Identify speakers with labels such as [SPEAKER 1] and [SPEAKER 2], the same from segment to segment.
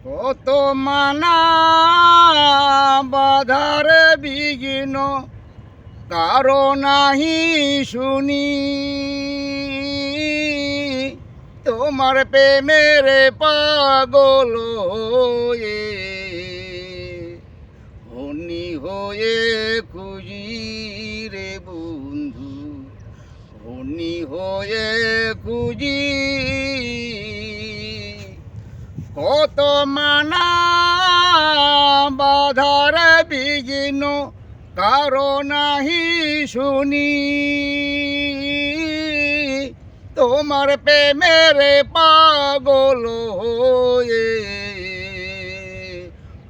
[SPEAKER 1] কত মানা বাধার বিঘ্ন কারো নাহি শুনি, তোমার প্রেমের পাগল হয়ে হনি হয়ে খুঁজি রে বন্ধু, হনি হয়ে খুঁজি। কত মানা বাধার বিঘ্ন কারো নাহি শুনি, তোমার প্রেমের পাগল হয়ে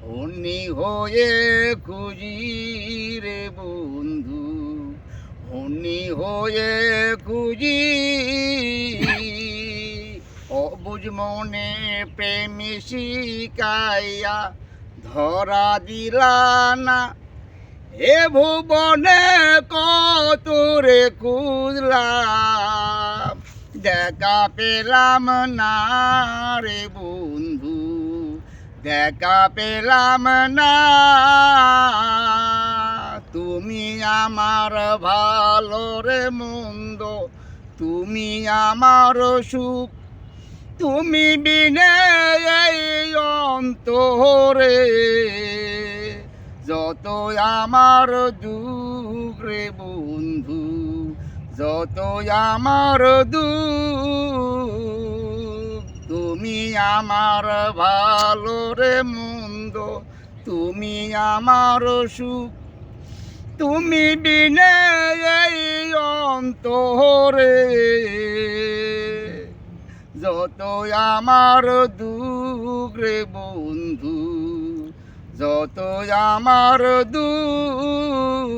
[SPEAKER 1] হনি হয়ে খুঁজি রে বন্ধু, হনি হয়ে খুঁজি। অবুঝ মনে প্রেমী শিকাইয়া ধরা দিলা না, এ ভুবনে কত রে খুঁজলাম, দেখা পেলাম না রে বন্ধু, দেখা পেলাম না। তুমি আমার ভালো রে মন্দ, তুমি আমার সুখ, তুমি বিনে এই অন্তরে যত আমার দুঃখ রে বন্ধু, যত আমার দুঃখ। তুমি আমার ভালো রে মন্দ, তুমি আমার সুখ, তুমি বিনে এই অন্তরে যত আমার দুঃখ রে বন্ধু, যত আমার দুঃখ।